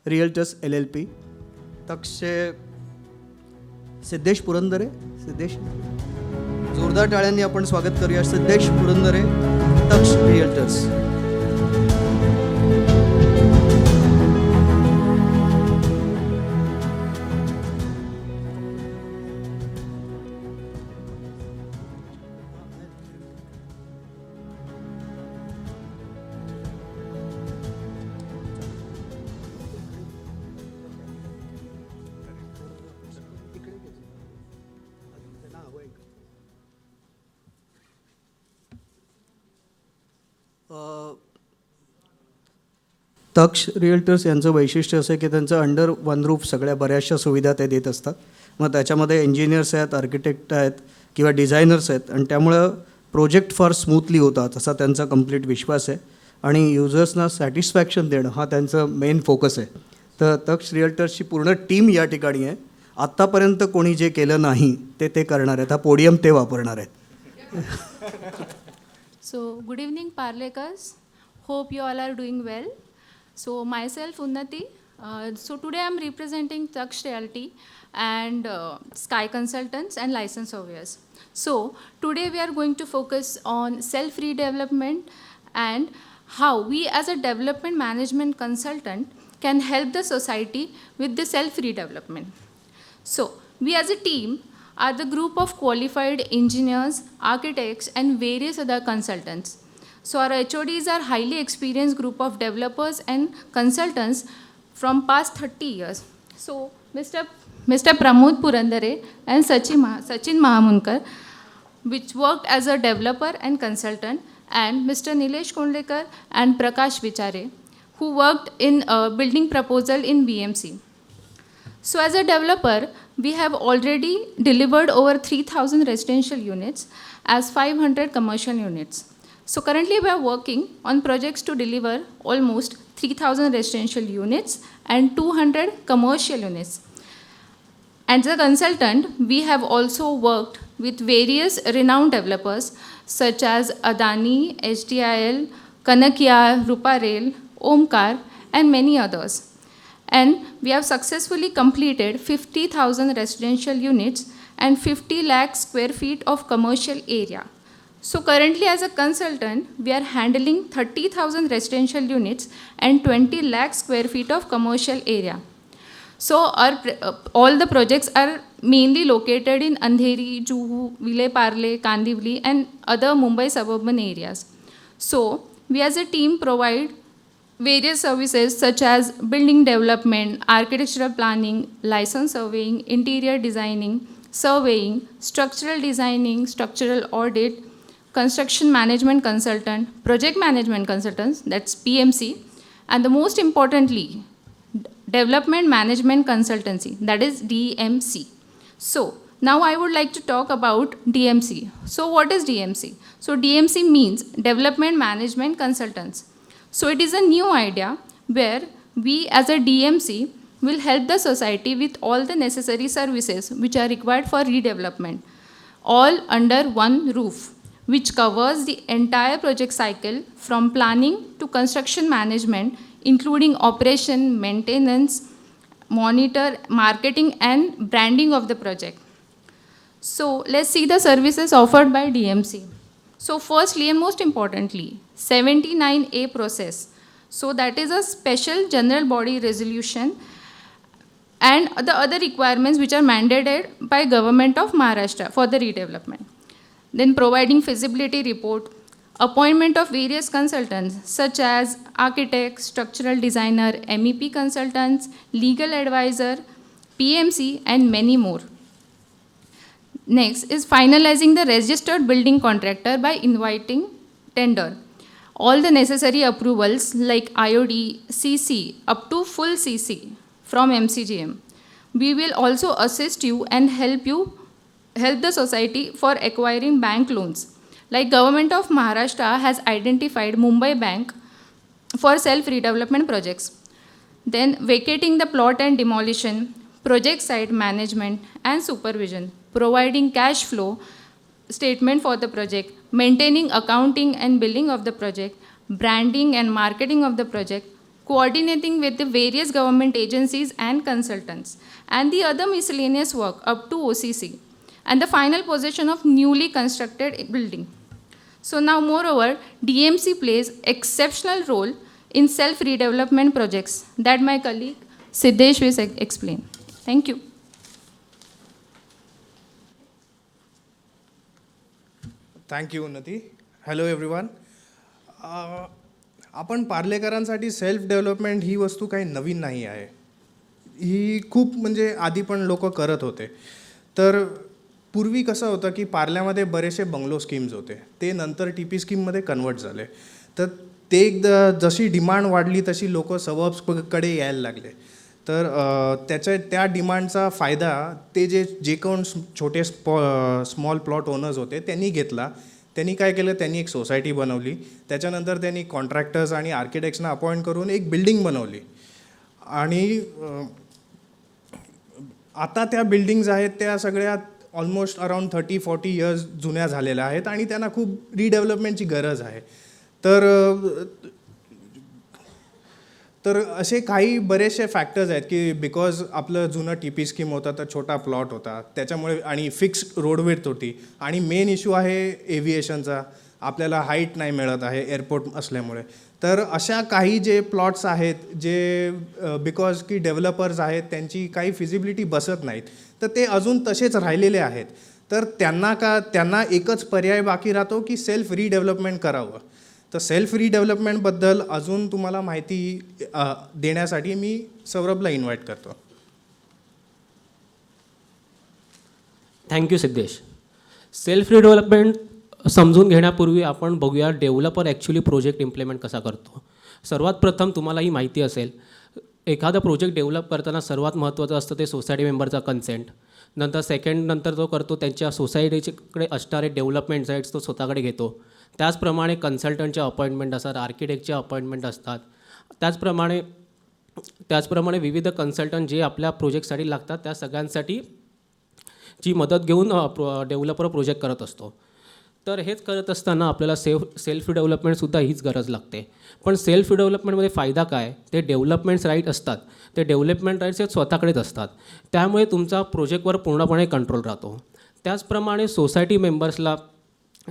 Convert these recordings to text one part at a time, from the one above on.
Realtors LLP. तक्षचे Siddhesh Purandare. Siddhesh, जोरदार टाळ्यांनी आपण स्वागत करूया सिद्धेश पुरंदरे, तक्ष रिअल्टर्स. तक्ष रिअल्टर्स यांचं वैशिष्ट्य असं आहे की त्यांचं अंडर वन रूफ सगळ्या बऱ्याचशा सुविधा ते देत असतात. मग त्याच्यामध्ये इंजिनियर्स आहेत, आर्किटेक्ट आहेत किंवा डिझायनर्स आहेत, आणि त्यामुळं प्रोजेक्ट फार स्मूथली होतात असा त्यांचा कंप्लीट विश्वास आहे. आणि युजर्सना सॅटिस्फॅक्शन देणं हा त्यांचं मेन फोकस आहे. तर तक्ष रिअल्टर्सची पूर्ण टीम या ठिकाणी आहे. आत्तापर्यंत कोणी जे केलं नाही ते करणार आहेत. हा पोडियम ते वापरणार आहेत. So, good evening, Parlekars. Hope you all are doing well. So, myself, Unnati. So, today I am representing Taksh Realty and Sky Consultants and License Surveyors. So, today we are going to focus on self-redevelopment and how we as a development management consultant can help the society with the self-redevelopment. So, we as a team are the group of qualified engineers, architects, and various other consultants. So our HODs are highly experienced group of developers and consultants from past 30 years. So Mr. Pramod Purandare and Sachin Mahamunkar, which worked as a developer and consultant, and Mr. Nilesh Kondlekar and Prakash Vichare, who worked in building proposal in BMC. So as a developer, we have already delivered over 3,000 residential units as 500 commercial units. So currently we are working on projects to deliver almost 3,000 residential units and 200 commercial units. As a consultant, we have also worked with various renowned developers such as Adani, HDIL, Kanakia, Ruparel, Omkar, and many others. And we have successfully completed 50,000 residential units and 50 lakh square feet of commercial area. So currently as a consultant, we are handling 30,000 residential units and 20 lakh square feet of commercial area. So all the projects are mainly located in Andheri, Juhu, Vile Parle, Kandivali, and other Mumbai suburban areas. So we as a team provide various services such as building development, architectural planning, license surveying, interior designing, surveying, structural designing, structural audit, construction management consultant, project management consultants, that's PMC, and the most importantly, development management consultancy, that is DMC. So now I would like to talk about DMC. So what is DMC? So DMC means Development Management Consultants. So it is a new idea where we as a DMC will help the society with all the necessary services which are required for redevelopment, all under one roof, which covers the entire project cycle from planning to construction management, including operation, maintenance, monitor, marketing, and branding of the project. So let's see the services offered by DMC. So firstly and most importantly, 79A process. So that is a special general body resolution and the other requirements which are mandated by Government of Maharashtra for the redevelopment. Then providing feasibility report, appointment of various consultants such as architect, structural designer, MEP consultants, legal advisor, PMC, and many more. Next is finalizing the registered building contractor by inviting tender. All the necessary approvals like IOD, CC, up to full CC from MCGM. We will also assist you and help the society for acquiring bank loans. Like Government of Maharashtra has identified Mumbai Bank for self-redevelopment projects. Then vacating the plot and demolition, project site management and supervision, providing cash flow statement for the project, maintaining accounting and billing of the project, branding and marketing of the project, coordinating with the various government agencies and consultants, and the other miscellaneous work up to OCC, and the final possession of newly constructed building. So now, moreover, DMC plays exceptional role in self-redevelopment projects that my colleague Siddesh will explain. Thank you. Thank you Unnati. Hello everyone. आपण पार्लेकरांसाठी self development ही वस्तू काही नवीन नाही आहे. ही खूप म्हणजे आधी पण लोक करत होते. तर पूर्वी कसं होतं की पार्ल्यामध्ये बरेचसे बंगलो स्कीम्स होते, ते नंतर TP स्कीममध्ये कन्वर्ट झाले. तर ते एकदा जशी डिमांड वाढली तशी लोक सबअर्ब्सकडे यायला लागले. तर त्या डिमांडचा फायदा ते जे कोण छोटे स्मॉल प्लॉट ओनर्स होते त्यांनी घेतला. त्यांनी काय केलं, त्यांनी एक सोसायटी बनवली. त्याच्यानंतर त्यांनी कॉन्ट्रॅक्टर्स आणि आर्किटेक्ट्सना अपॉइंट करून एक बिल्डिंग बनवली. आणि आता त्या बिल्डिंग्स आहेत त्या सगळ्या ऑलमोस्ट अराउंड 30-40 इयर्स जुन्या झालेल्या आहेत आणि त्यांना खूप रिडेव्हलपमेंटची गरज आहे. तर असे काही बरेचसे फॅक्टर्स आहेत की बिकॉज आपलं जुनं TP स्कीम होतं तर छोटा प्लॉट होता त्याच्यामुळे, आणि फिक्स रोड विड्थ होती, आणि मेन इश्यू आहे एव्हिएशनचा. आपल्याला हाईट नाही मिळत आहे एअरपोर्ट असल्यामुळे. तर अशा काही जे प्लॉट्स आहेत जे बिकॉज की डेव्हलपर्स आहेत त्यांची काही फिजिबिलिटी बसत नाहीत, तर ते अजून तसेच राहिलेले आहेत. तर त्यांना एकच पर्याय बाकी राहतो की सेल्फ रिडेव्हलपमेंट करावं. तर सेल्फ रिडेव्हलपमेंटबद्दल अजून तुम्हाला माहिती देण्यासाठी मी सौरभला इन्व्हाइट करतो. थँक्यू सिद्धेश. सेल्फ रिडेव्हलपमेंट समजून घेण्यापूर्वी आपण बघूया डेव्हलपर ॲक्च्युली प्रोजेक्ट इम्प्लिमेंट कसा करतो. सर्वात प्रथम तुम्हाला ही माहिती असेल, एखादा प्रोजेक्ट डेव्हलप करताना सर्वात महत्त्वाचं असतं ते सोसायटी मेंबरचा कन्सेंट. नंतर तो करतो त्यांच्या सोसायटीकडे असणारे डेव्हलपमेंट राईट्स तो स्वतःकडे घेतो. त्याचप्रमाणे कन्सल्टंटचे अपॉइंटमेंट असतात, आर्किटेक्टचे अपॉइंटमेंट असतात. त्याचप्रमाणे विविध कन्सल्टंट जे आपल्या प्रोजेक्टसाठी लागतात त्या सगळ्यांसाठी ची मदत घेऊन डेव्हलपर प्रोजेक्ट करत असतो. तर हेच करत असताना आपल्याला सेल्फ डेव्हलपमेंटसुद्धा हीच गरज लागते. पण सेल्फ डेव्हलपमेंटमध्ये फायदा काय, ते डेव्हलपमेंट्स राईट असतात, ते डेव्हलपमेंट राईट्स हे स्वतःकडेच असतात. त्यामुळे तुमचा प्रोजेक्टवर पूर्णपणे कंट्रोल राहतो. त्याचप्रमाणे सोसायटी मेंबर्सला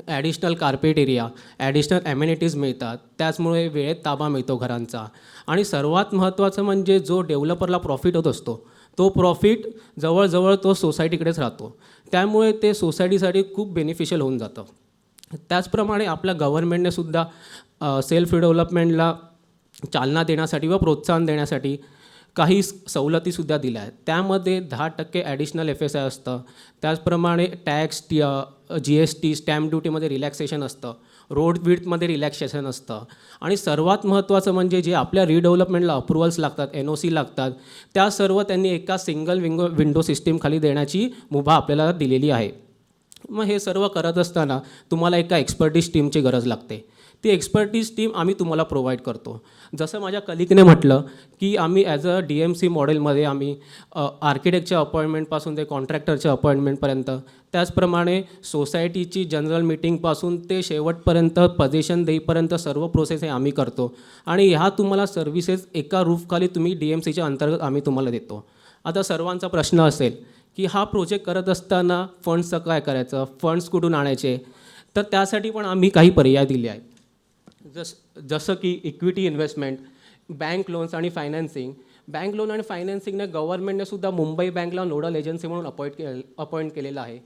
additional carpet area, additional amenities मिळतात. त्याचमुळे वेळेत ताबा मिळतो घरांचा. आणि सर्वात महत्त्वाचं म्हणजे जो डेव्हलपरला प्रॉफिट होत असतो तो प्रॉफिट जवळजवळ तो सोसायटीकडेच राहतो. त्यामुळे ते सोसायटीसाठी खूप बेनिफिशियल होऊन जातं. त्याचप्रमाणे आपल्या गव्हर्नमेंटने सुद्धा सेल्फ डेव्हलपमेंटला चालना देण्यासाठी व प्रोत्साहन देण्यासाठी काही सवलतीसुद्धा दिल्या आहेत. त्यामध्ये 10% ॲडिशनल FSI असतं. त्याचप्रमाणे टॅक्स, GST, स्टॅम्प ड्युटीमध्ये रिलॅक्सेशन असतं. रोड विड्थमध्ये रिलॅक्सेशन असतं. आणि सर्वात महत्त्वाचं म्हणजे जे आपल्या रिडेव्हलपमेंटला अप्रुव्हल्स लागतात, NOC लागतात, त्या सर्व त्यांनी एका सिंगल विंडो सिस्टीमखाली देण्याची मुभा आपल्याला दिलेली आहे. मग हे सर्व करत असताना तुम्हाला एका एक्सपर्टीज टीमची गरज लागते. ती एक्सपर्टीज टीम आम्ही तुम्हाला प्रोव्हाइड करतो. जसं माझ्या कलिगने म्हटलं की आम्ही ॲज अ DMC मॉडेलमध्ये आम्ही आर्किटेक्टच्या अपॉइंटमेंटपासून ते कॉन्ट्रॅक्टरच्या अपॉइंटमेंटपर्यंत, त्याचप्रमाणे सोसायटीची जनरल मीटिंगपासून ते शेवटपर्यंत पोझिशन देईपर्यंत सर्व प्रोसेस हे आम्ही करतो. आणि ह्या तुम्हाला सर्व्हिसेस एका रूफखाली तुम्ही DMCच्या अंतर्गत आम्ही तुम्हाला देतो. आता सर्वांचा प्रश्न असेल की हा प्रोजेक्ट करत असताना फंड्सचं काय करायचं, फंड्स कुठून आणायचे. तर त्यासाठी पण आम्ही काही पर्याय दिले आहेत. जसं की इक्विटी इन्व्हेस्टमेंट, बँक लोन्स आणि फायनान्सिंग. बँक लोन आणि फायनान्सिंगने गव्हर्नमेंटने सुद्धा मुंबई बँकला नोडल एजन्सी म्हणून अपॉइंट केलेलं आहे.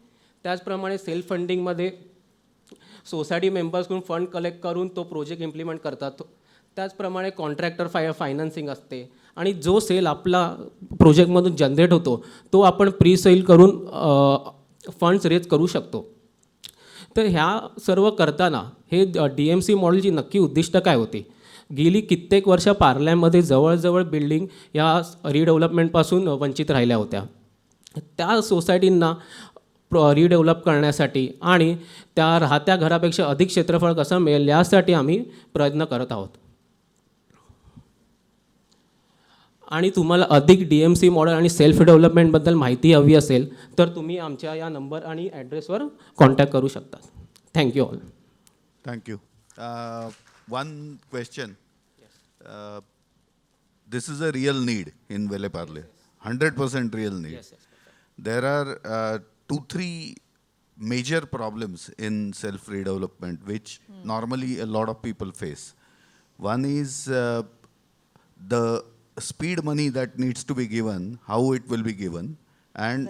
त्याचप्रमाणे सेल्फ फंडिंगमध्ये सोसायटी मेंबर्सकडून फंड कलेक्ट करून तो प्रोजेक्ट इम्प्लिमेंट करतात. त्याचप्रमाणे कॉन्ट्रॅक्टर फायनान्सिंग असते. आणि जो सेल आपला प्रोजेक्टमधून जनरेट होतो तो आपण प्री सेल करून फंड्स रेज करू शकतो. तर ह्या सर्व करताना हे DMC मॉडेलची नक्की उद्दिष्ट काय होती. गेली कित्येक वर्ष पार्ल्यामध्ये जवळजवळ बिल्डिंग या रिडेव्हलपमेंटपासून वंचित राहिल्या होत्या. त्या सोसायटींना रिडेव्हलप करण्यासाठी आणि त्या राहत्या घरापेक्षा अधिक क्षेत्रफळ कसं मिळेल यासाठी आम्ही प्रयत्न करत आहोत. आणि तुम्हाला अधिक DMC मॉडेल आणि सेल्फ डेव्हलपमेंटबद्दल माहिती हवी असेल तर तुम्ही आमच्या या नंबर आणि ॲड्रेसवर कॉन्टॅक्ट करू शकता. Thank you all. Thank you. One question. this is a real need in Vele Parle, 100% real need. Yes, yes. There are 2-3 major problems in self-redevelopment which normally a lot of people face. One is the speed money that needs to be given, how it will be given, and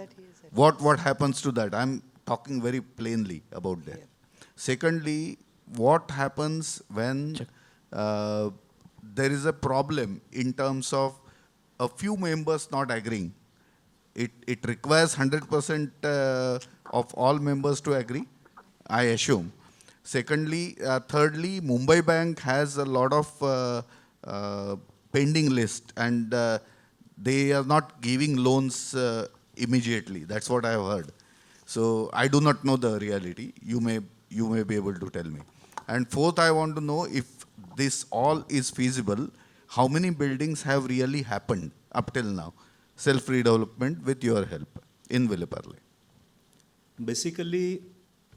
what happens to that. I'm talking very plainly about that. Secondly, what happens when there is a problem in terms of a few members not agreeing. It requires 100% of all members to agree, I assume. Secondly, thirdly, Mumbai Bank has a lot of pending list, and they are not giving loans immediately. That's what I have heard. So I do not know the reality. You may be able to tell me. And fourth, I want to know if this all is feasible, how many buildings have really happened up till now, self-redevelopment with your help in Vile Parle? Basically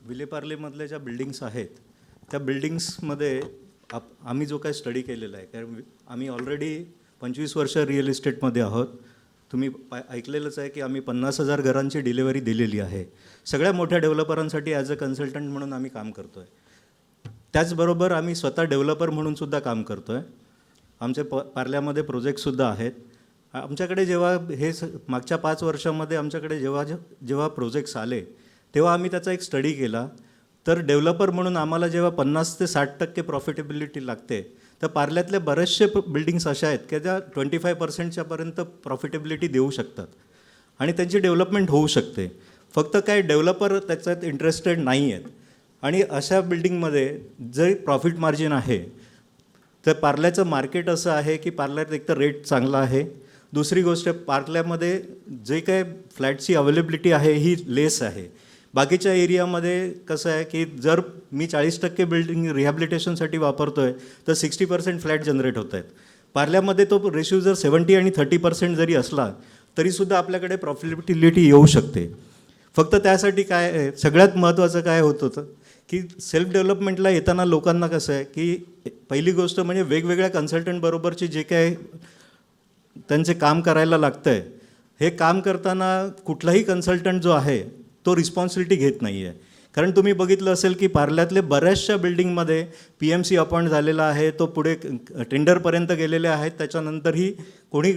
विलेपार्लेमधल्या ज्या buildings आहेत त्या बिल्डिंग्समध्ये आम्ही जो काय study केलेला आहे, कारण आम्ही ऑलरेडी 25 वर्ष रिअल इस्टेटमध्ये आहोत. तुम्ही ऐकलेलंच आहे की आम्ही 50,000 घरांची डिलिव्हरी दिलेली आहे. सगळ्या मोठ्या डेव्हलपरांसाठी ॲज अ कन्सल्टंट म्हणून आम्ही काम करतो आहे. त्याचबरोबर आम्ही स्वतः डेव्हलपर म्हणून सुद्धा काम करतो आहे. आमचे पार्ल्यामध्ये प्रोजेक्टसुद्धा आहेत. आमच्याकडे जेव्हा मागच्या 5 वर्षामध्ये आमच्याकडे जेव्हा प्रोजेक्ट्स आले तेव्हा आम्ही त्याचा एक स्टडी केला. तर डेव्हलपर म्हणून आम्हाला जेव्हा 50 ते 60% प्रॉफिटेबिलिटी लागते, तर पार्ल्यातले बरेचसे बिल्डिंग्स अशा आहेत की त्या 25%च्यापर्यंत प्रॉफिटेबिलिटी देऊ शकतात आणि त्यांची डेव्हलपमेंट होऊ शकते. फक्त काय डेव्हलपर त्याच्यात इंटरेस्टेड नाही आहेत. आणि अशा बिल्डिंगमध्ये जे प्रॉफिट मार्जिन आहे, तर पार्ल्याचं मार्केट असं आहे की पार्ल्यात एकतर रेट चांगला आहे. दुसरी गोष्ट, पार्ल्यामध्ये जे काय फ्लॅटची अवेलेबिलिटी आहे ही लेस आहे. बाकीच्या एरियामध्ये कसं आहे की जर मी 40% बिल्डिंग रिहॅबिलिटेशनसाठी वापरतो आहे तर 60% फ्लॅट जनरेट होत आहेत. पार्ल्यामध्ये तो रेशिओ जर 70 आणि 30% जरी असला तरीसुद्धा आपल्याकडे प्रॉफिटेबिलिटी येऊ शकते. फक्त त्यासाठी काय आहे, सगळ्यात महत्त्वाचं काय होत होतं की सेल्फ डेव्हलपमेंटला येताना लोकांना कसं आहे की पहिली गोष्ट म्हणजे वेगवेगळ्या कन्सल्टंटबरोबरचे जे काय त्यांचे काम करायला लागतं आहे, हे काम करताना कुठलाही कन्सल्टंट जो आहे तो रिस्पॉन्सिबिलिटी घेत नाही आहे. कारण तुम्ही बघितलं असेल की पार्ल्यातले बऱ्याचशा बिल्डिंगमध्ये PMC अपॉइंट झालेला आहे, तो पुढे टेंडरपर्यंत गेलेले आहेत, त्याच्यानंतरही कोणी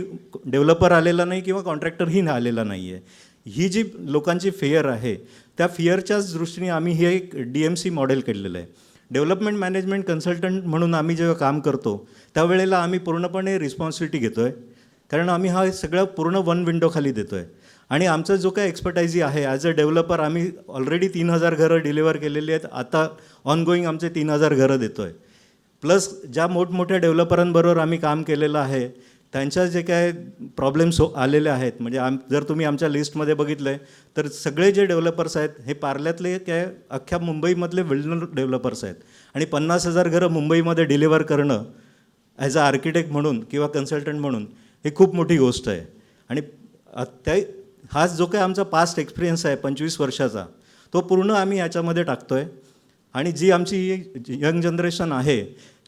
डेव्हलपर आलेला नाही किंवा कॉन्ट्रॅक्टरही आलेला नाही आहे. ही जी लोकांची फेअर आहे त्या फिअरच्याच दृष्टीने आम्ही हे एक DMC मॉडेल केलेलं आहे. डेव्हलपमेंट मॅनेजमेंट कन्सल्टंट म्हणून आम्ही जेव्हा काम करतो त्यावेळेला आम्ही पूर्णपणे रिस्पॉन्सिबिलिटी घेतो आहे, कारण आम्ही हा सगळं पूर्ण वन विंडोखाली देतो आहे. आणि आमचा जो काय एक्सपर्टायझी आहे ॲज अ डेव्हलपर, आम्ही ऑलरेडी 3,000 घरं डिलिव्हर केलेली आहेत. आता ऑनगोईंग आमचे 3,000 घरं देतो आहे. प्लस ज्या मोठमोठ्या डेव्हलपरांबरोबर आम्ही काम केलेलं आहे त्यांच्या जे काय प्रॉब्लेम्स आलेले आहेत, म्हणजे जर तुम्ही आमच्या लिस्टमध्ये बघितलं आहे तर सगळे जे डेव्हलपर्स आहेत हे पार्ल्यातले काय अख्ख्या मुंबईमधले वेल डेव्हलपर्स आहेत. आणि 50,000 घरं मुंबईमध्ये डिलिव्हर करणं ॲज अ आर्किटेक्ट म्हणून किंवा कन्सल्टंट म्हणून हे खूप मोठी गोष्ट आहे. आणि त्या हाच जो काय आमचा पास्ट एक्सपिरियन्स आहे 25 वर्षाचा, तो पूर्ण आम्ही याच्यामध्ये टाकतो आहे. आणि जी आमची यंग जनरेशन आहे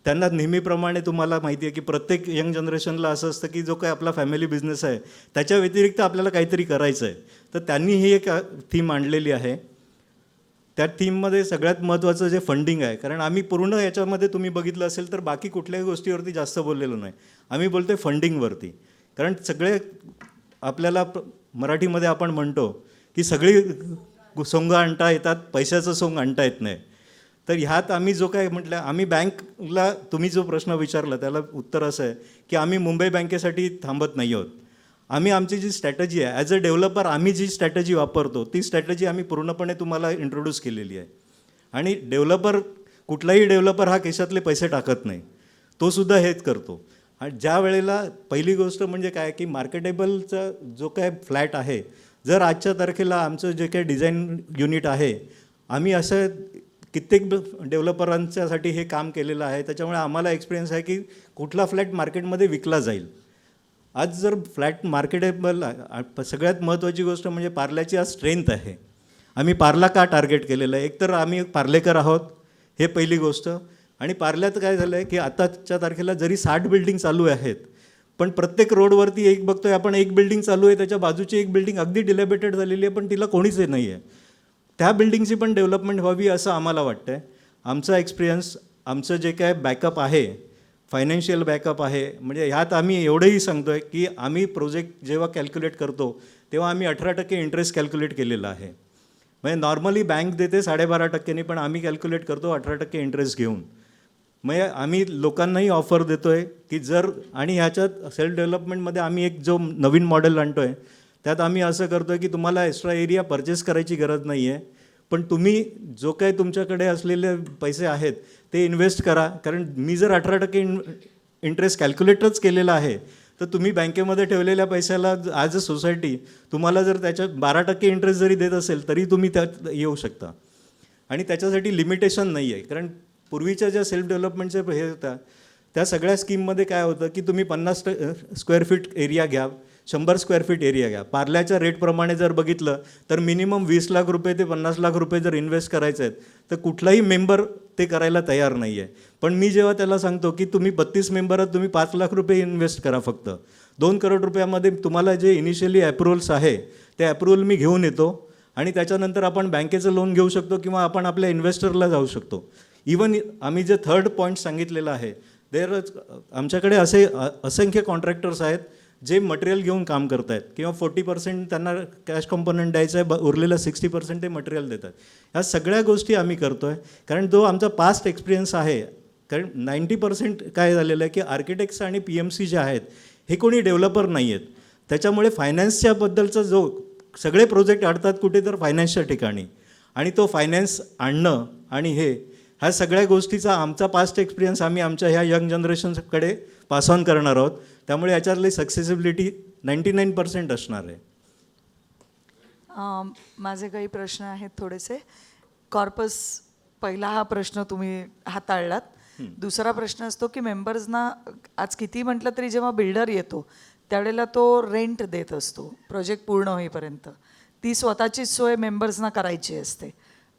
त्यांना नेहमीप्रमाणे तुम्हाला माहिती आहे की प्रत्येक यंग जनरेशनला असं असतं की जो काय आपला फॅमिली बिझनेस आहे त्याच्या व्यतिरिक्त आपल्याला काहीतरी करायचं आहे. तर त्यांनी ही एक थीम आणलेली आहे. त्या थीममध्ये सगळ्यात महत्त्वाचं जे फंडिंग आहे, कारण आम्ही पूर्ण याच्यामध्ये तुम्ही बघितलं असेल तर बाकी कुठल्याही गोष्टीवरती जास्त बोललेलो नाही, आम्ही बोलतो आहे फंडिंगवरती. कारण सगळे आपल्याला मराठीमध्ये आपण म्हणतो की सगळी सोंग आणता येतात, पैशाचं सोंग आणता येत नाही. तर ह्यात आम्ही जो काय म्हटलं, आम्ही बँकला तुम्ही जो प्रश्न विचारला त्याला उत्तर असं आहे की आम्ही मुंबई बँकेसाठी थांबत नाही आहोत. आम्ही आमची जी स्ट्रॅटजी आहे ॲज अ डेव्हलपर, आम्ही जी स्ट्रॅटजी वापरतो ती स्ट्रॅटजी आम्ही पूर्णपणे तुम्हाला इंट्रोड्यूस केलेली आहे. आणि कुठलाही डेव्हलपर हा केशातले पैसे टाकत नाही, तो सुद्धा हेच करतो. आणि ज्या वेळेला पहिली गोष्ट म्हणजे काय की मार्केटेबलचा जो काय फ्लॅट आहे, जर आजच्या तारखेला आमचं जे काही डिझाईन युनिट आहे, आम्ही असं कित्येक डेव्हलपरांच्यासाठी हे काम केलेलं आहे. त्याच्यामुळे आम्हाला एक्सपिरियन्स आहे की कुठला फ्लॅट मार्केटमध्ये विकला जाईल. आज जर फ्लॅट मार्केटेबल, सगळ्यात महत्त्वाची गोष्ट म्हणजे पार्ल्याची आज स्ट्रेंथ आहे. आम्ही पार्ला का टार्गेट केलेलं आहे, एकतर आम्ही पार्लेकर आहोत, हे पहिली गोष्ट. आणि पार्ल्यात काय झालं आहे की आताच्या तारखेला जरी 60 बिल्डिंग चालू आहेत पण प्रत्येक रोडवरती एक बघतोय आपण, एक बिल्डिंग चालू आहे, त्याच्या बाजूची एक बिल्डिंग अगदी डिलॅबेटेड झालेली आहे, पण तिला कोणीच नाही आहे. त्या बिल्डिंगची पण डेव्हलपमेंट व्हावी असं आम्हाला वाटतं आहे. आमचा एक्सपिरियन्स, आमचं जे काय बॅकअप आहे, फायनान्शियल बॅकअप आहे, म्हणजे ह्यात आम्ही एवढंही सांगतो आहे की आम्ही प्रोजेक्ट जेव्हा कॅल्क्युलेट करतो तेव्हा आम्ही 18% इंटरेस्ट कॅल्क्युलेट केलेला आहे. म्हणजे नॉर्मली बँक देते 12.5%, पण आम्ही कॅल्क्युलेट करतो 18% इंटरेस्ट घेऊन. म्हणजे आम्ही लोकांनाही ऑफर देतो आहे की जर, आणि ह्याच्यात सेल्फ डेव्हलपमेंटमध्ये आम्ही एक जो नवीन मॉडेल आणतो आहे त्यात आम्ही असं करतो आहे की तुम्हाला एक्स्ट्रा एरिया परचेस करायची गरज नाही आहे, पण तुम्ही जो काही तुमच्याकडे असलेले पैसे आहेत ते इन्व्हेस्ट करा. कारण मी जर 18% इंटरेस्ट कॅल्क्युलेटच केलेला आहे, तर तुम्ही बँकेमध्ये ठेवलेल्या पैशाला ॲज अ सोसायटी तुम्हाला जर त्याच्यात 12% इंटरेस्ट जरी देत असेल तरी तुम्ही त्यात येऊ शकता. आणि त्याच्यासाठी लिमिटेशन नाही आहे. कारण पूर्वीच्या ज्या सेल्फ डेव्हलपमेंटचे हे होत्या त्या सगळ्या स्कीममध्ये काय होतं की तुम्ही 50 स्क्वेअर फीट एरिया घ्या, 100 स्क्वेअर फीट एरिया घ्या. पार्ल्याच्या रेटप्रमाणे जर बघितलं तर मिनिमम 20 लाख रुपये ते 50 लाख रुपये जर इन्व्हेस्ट करायचे आहेत तर कुठलाही मेंबर ते करायला तयार नाही आहे. पण मी जेव्हा त्याला सांगतो की तुम्ही 32 मेंबरात तुम्ही 5 लाख रुपये इन्व्हेस्ट करा, फक्त 2 करोड रुपयामध्ये तुम्हाला जे इनिशियली अप्रुव्हल्स आहे ते अप्रुव्हल मी घेऊन येतो आणि त्याच्यानंतर आपण बँकेचं लोन घेऊ शकतो किंवा आपण आपल्या इन्व्हेस्टरला जाऊ शकतो. इवन आम्ही जे थर्ड पॉईंट सांगितलेलं आहे, आमच्याकडे असे असंख्य कॉन्ट्रॅक्टर्स आहेत जे मटेरियल घेऊन काम करत आहेत किंवा 40% त्यांना कॅश कॉम्पोनंट द्यायचं आहे, उरलेलं 60% ते मटेरियल देतात. ह्या सगळ्या गोष्टी आम्ही करतो आहे कारण जो आमचा पास्ट एक्सपिरियन्स आहे. कारण 90% काय झालेलं आहे की आर्किटेक्ट्स आणि PMC जे आहेत हे कोणी डेव्हलपर नाही आहेत. त्याच्यामुळे फायनान्सच्याबद्दलचा जो सगळे प्रोजेक्ट अडतात कुठे तर फायनान्सच्या ठिकाणी, आणि तो फायनान्स आणणं आणि ह्या सगळ्या गोष्टीचा आमचा पास्ट एक्सपिरियन्स आम्ही आमच्या ह्या यंग जनरेशनकडे पास ऑन करणार आहोत. त्यामुळे याच्यातली सक्सेसिबिलिटी 99% असणार आहे. माझे काही प्रश्न आहेत थोडेसे. कॉर्पस, पहिला हा प्रश्न तुम्ही हाताळलात. दुसरा प्रश्न असतो की मेंबर्सना आज किती म्हटलं तरी जेव्हा बिल्डर येतो त्यावेळेला तो रेंट देत असतो प्रोजेक्ट पूर्ण होईपर्यंत. ती स्वतःची सोय मेंबर्सना करायची असते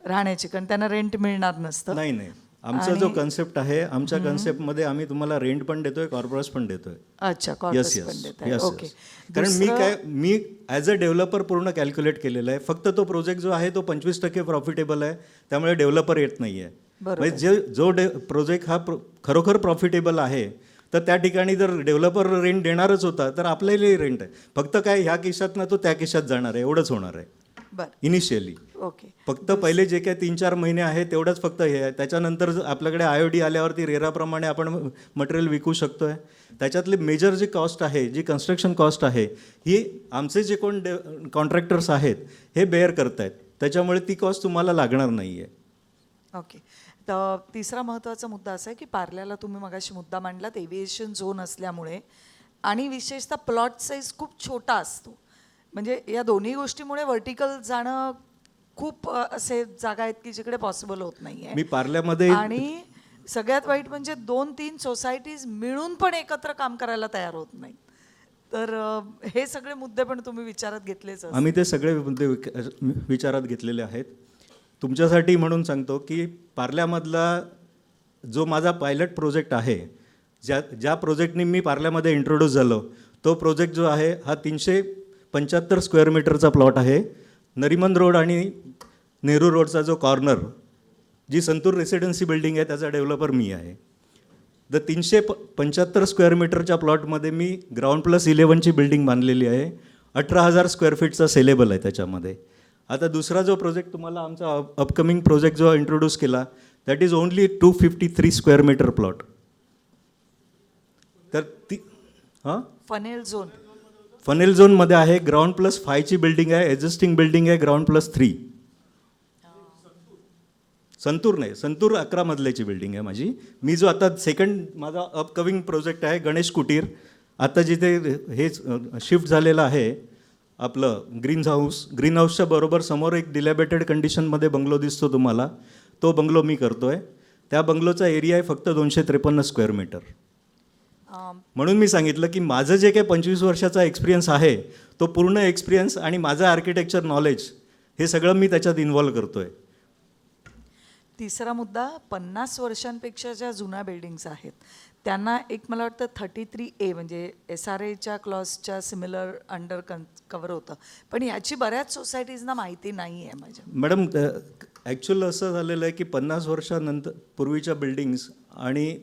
राहण्याची, कारण त्यांना रेंट मिळणार नसतं. नाही, आमचा जो कन्सेप्ट आहे, आमच्या कन्सेप्टमध्ये आम्ही तुम्हाला रेंट पण देतोय, कॉर्पोरेट पण देतोय. अच्छा, कॉर्पोरेट पण देताय. ओके. कारण मी ॲज अ डेव्हलपर पूर्ण कॅल्क्युलेट केलेलं आहे. फक्त तो प्रोजेक्ट जो आहे तो 25% प्रॉफिटेबल आहे, त्यामुळे डेव्हलपर येत नाही आहे. म्हणजे जो प्रोजेक्ट हा खरोखर प्रॉफिटेबल आहे तर त्या ठिकाणी जर डेव्हलपर रेंट देणारच होता तर आपल्यालाही रेंट आहे. फक्त काय ह्या केसातनं तो त्या केसात जाणार आहे, एवढंच होणार आहे इनिशियली. ओके. फक्त पहिले जे काही 3-4 महिने आहे तेवढंच फक्त हे आहे. त्याच्यानंतर आपल्याकडे IOD आल्यावरती रेराप्रमाणे आपण मटेरियल विकू शकतो आहे. त्याच्यातली मेजर जी कॉस्ट आहे, जी कन्स्ट्रक्शन कॉस्ट आहे, ही आमचे जे कोण कॉन्ट्रॅक्टर्स आहेत हे बेअर करत आहेत. त्याच्यामुळे ती कॉस्ट तुम्हाला लागणार नाही आहे. ओके. तर तिसरा महत्त्वाचा मुद्दा असा आहे की पार्ल्याला तुम्ही मगाशी मुद्दा मांडलात, एव्हिएशन झोन असल्यामुळे आणि विशेषतः प्लॉट साईज खूप छोटा असतो. म्हणजे या दोन्ही गोष्टीमुळे व्हर्टिकल जाणं खूप असे जागा आहेत की जिकडे पॉसिबल होत नाही आहे. मी पार्ल्यामध्ये, आणि सगळ्यात वाईट म्हणजे 2-3 सोसायटीज मिळून पण एकत्र काम करायला तयार होत नाहीत. तर हे सगळे मुद्दे पण तुम्ही विचारात घेतलेच. आम्ही ते सगळे मुद्दे विचारात घेतलेले आहेत. तुमच्यासाठी म्हणून सांगतो की पार्ल्यामधला जो माझा पायलट प्रोजेक्ट आहे, ज्या प्रोजेक्टनी मी पार्ल्यामध्ये इंट्रोड्यूस झालो, तो प्रोजेक्ट जो आहे हा 375 स्क्वेअर मीटरचा प्लॉट आहे. नरिमन रोड आणि नेहरू रोडचा जो कॉर्नर, जी संतूर रेसिडेन्सी बिल्डिंग आहे, त्याचा डेव्हलपर मी आहे. 375 स्क्वेअर मीटरच्या प्लॉटमध्ये मी ग्राउंड+11ची बिल्डिंग बांधलेली आहे. 18,000 स्क्वेअर फीटचा सेलेबल आहे त्याच्यामध्ये. आता दुसरा जो प्रोजेक्ट तुम्हाला आमचा अपकमिंग प्रोजेक्ट जो इंट्रोड्यूस केला, that is only 253 square metre plot. तर ती फनेल झोनमध्ये आहे. ग्राउंड+5ची बिल्डिंग आहे, एक्झिस्टिंग बिल्डिंग आहे ग्राउंड+3. संतूर नाही, संतूर 11 मजल्याची बिल्डिंग आहे माझी. मी जो आता सेकंड माझा अपकमिंग प्रोजेक्ट आहे गणेश कुटीर, आता जिथे हे शिफ्ट झालेलं आहे आपलं ग्रीन हाऊसच्या बरोबर समोर एक डिलॅबेटेड कंडिशनमध्ये बंगलो दिसतो तुम्हाला, तो बंगलो मी करतो आहे. त्या बंगलोचा एरिया आहे फक्त 253 स्क्वेअर मीटर. म्हणून मी सांगितलं की माझं जे काही 25 वर्षाचा एक्सपिरियन्स आहे तो पूर्ण एक्सपिरियन्स आणि माझं आर्किटेक्चर नॉलेज हे सगळं मी त्याच्यात इन्व्हॉल्व करतो आहे. तिसरा मुद्दा, 50 वर्षांपेक्षा ज्या जुन्या बिल्डिंग्स आहेत त्यांना एक मला वाटतं 33A म्हणजे SRAच्या क्लॉजच्या सिमिलर अंडर कवर होतं, पण याची बऱ्याच सोसायटीजना माहिती नाही आहे माझ्या. मॅडम ॲक्च्युअल असं झालेलं आहे की 50 वर्षानंतर पूर्वीच्या बिल्डिंग्स आणि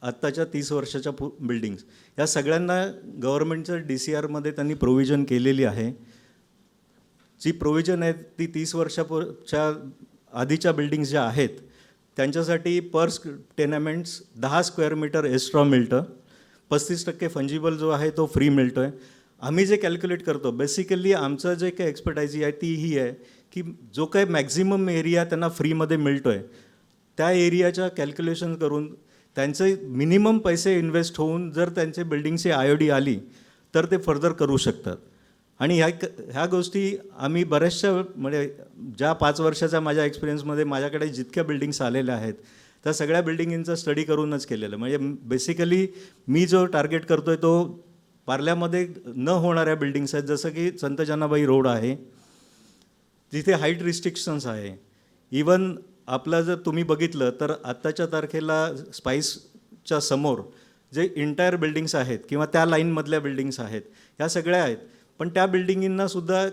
आत्ताच्या 30 वर्षाच्या बिल्डिंग्स या सगळ्यांना गव्हर्नमेंटच्या DCRमध्ये त्यांनी प्रोव्हिजन केलेली आहे. जी प्रोव्हिजन आहे ती 30 वर्षाच्या आधीच्या बिल्डिंग्स ज्या आहेत त्यांच्यासाठी पर टेनामेंट्स 10 स्क्वेअर मीटर एक्स्ट्रा मिळतं, 35% फंजिबल जो आहे तो फ्री मिळतो आहे. आम्ही जे कॅल्क्युलेट करतो बेसिकली आमचं जे काही एक्सपर्टायझी आहे ती ही आहे की जो काही मॅक्झिमम एरिया त्यांना फ्रीमध्ये मिळतो आहे त्या एरियाच्या कॅल्क्युलेशन करून त्यांचे मिनिमम पैसे इन्व्हेस्ट होऊन जर त्यांचे बिल्डिंगची IOD आली तर ते फर्दर करू शकतात. आणि ह्या गोष्टी आम्ही बऱ्याचशा म्हणजे ज्या 5 वर्षाच्या माझ्या एक्सपिरियन्समध्ये माझ्याकडे जितक्या बिल्डिंग्स आलेल्या आहेत त्या सगळ्या बिल्डिंगींचा स्टडी करूनच केलेलं. म्हणजे बेसिकली मी जो टार्गेट करतो आहे तो पार्ल्यामध्ये न होणाऱ्या बिल्डिंग्स आहेत, जसं की संत जनाबाई रोड आहे जिथे हाईट रिस्ट्रिक्शन्स आहे. इवन आपलं जर तुम्ही बघितलं तर आत्ताच्या तारखेला स्पाईसच्या समोर जे इंटायर बिल्डिंग्स आहेत किंवा त्या लाईनमधल्या बिल्डिंग्स आहेत ह्या सगळ्या आहेत, पण त्या बिल्डिंगींनासुद्धा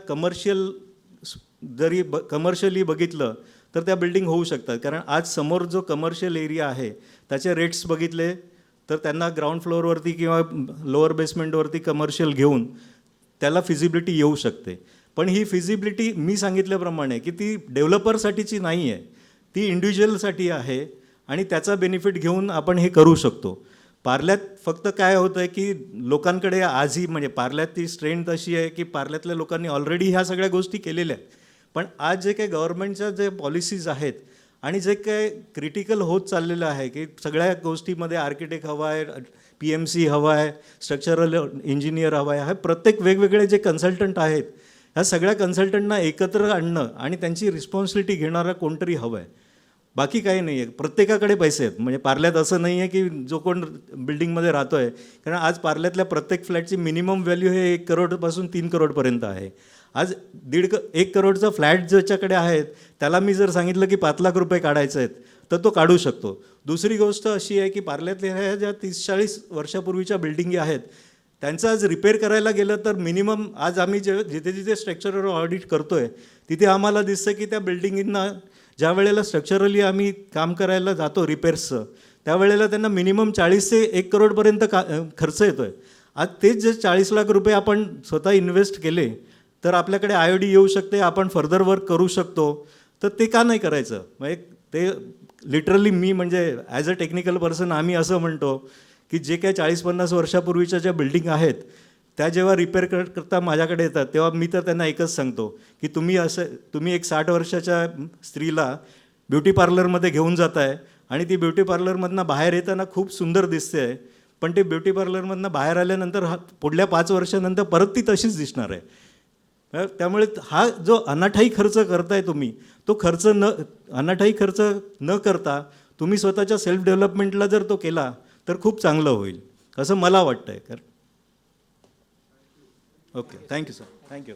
कमर्शियली बघितलं तर त्या बिल्डिंग होऊ शकतात. कारण आज समोर जो कमर्शियल एरिया आहे त्याचे रेट्स बघितले तर त्यांना ग्राउंड फ्लोअरवरती किंवा लोअर बेसमेंटवरती कमर्शियल घेऊन त्याला फिजिबिलिटी येऊ शकते. पण ही फिजिबिलिटी मी सांगितल्याप्रमाणे की ती डेव्हलपरसाठीची नाही आहे, ती इंडिव्हिज्युअलसाठी आहे आणि त्याचा बेनिफिट घेऊन आपण हे करू शकतो. पार्ल्यात फक्त काय होतं आहे की लोकांकडे आजही म्हणजे पार्ल्यात स्ट्रेंथ अशी आहे की पार्ल्यातल्या लोकांनी ऑलरेडी ह्या सगळ्या गोष्टी केलेल्या आहेत. पण आज जे काही गव्हर्नमेंटच्या जे पॉलिसीज आहेत आणि जे काही क्रिटिकल होत चाललेलं आहे की सगळ्या गोष्टीमध्ये आर्किटेक्ट हवा आहे, PMC हवा आहे, स्ट्रक्चरल इंजिनियर हवा आहे, हे प्रत्येक वेगवेगळे जे कन्सल्टंट आहेत ह्या सगळ्या कन्सल्टंटना एकत्र आणणं आणि त्यांची रिस्पॉन्सिबिलिटी घेणारा कोणतरी हवं आहे. बाकी काही नाही आहे. प्रत्येकाकडे पैसे आहेत. म्हणजे पार्ल्यात असं नाही आहे की जो कोण बिल्डिंगमध्ये राहतो आहे, कारण आज पार्ल्यातल्या प्रत्येक फ्लॅटची मिनिमम व्हॅल्यू हे 1 करोडपासून 3 करोडपर्यंत आहे. आज 1 करोडचा फ्लॅट ज्याच्याकडे आहेत त्याला मी जर सांगितलं की 5 लाख रुपये काढायचे आहेत तर तो काढू शकतो. दुसरी गोष्ट अशी आहे की पार्ल्यातल्या ह्या ज्या 30-40 वर्षापूर्वीच्या बिल्डिंगी आहेत त्यांचं आज रिपेअर करायला गेलं तर मिनिमम आज आम्ही जिथे जिथे स्ट्रक्चरल ऑडिट करतो आहे तिथे आम्हाला दिसतं की त्या बिल्डिंगींना ज्या वेळेला स्ट्रक्चरली आम्ही काम करायला जातो रिपेअर्सचं त्यावेळेला त्यांना मिनिमम 40 ते 1 करोडपर्यंत खर्च येतो आहे. आज तेच जे 40 लाख रुपये आपण स्वतः इन्व्हेस्ट केले तर आपल्याकडे IOD येऊ शकते, आपण फर्दर वर्क करू शकतो. तर ते का नाही करायचं? म्हणजे ते लिटरली मी म्हणजे ॲज अ टेक्निकल पर्सन आम्ही असं म्हणतो की जे काही 40-50 वर्षापूर्वीच्या ज्या बिल्डिंग आहेत त्या जेव्हा रिपेअर करता माझ्याकडे येतात तेव्हा मी तर त्यांना एकच सांगतो की तुम्ही एक 60 वर्षाच्या स्त्रीला ब्युटी पार्लरमध्ये घेऊन जाताय आणि ती ब्युटी पार्लरमधनं बाहेर येताना खूप सुंदर दिसते आहे, पण ते ब्युटी पार्लरमधनं बाहेर आल्यानंतर पुढल्या 5 वर्षानंतर परत ती तशीच दिसणार आहे. त्यामुळे हा जो अनाठाई खर्च करताय तुम्ही तो अनाठाई खर्च न करता तुम्ही स्वतःच्या सेल्फ डेव्हलपमेंटला जर तो केला तर खूप चांगलं होईल असं मला वाटतं आहे. Okay, thank you sir, thank you.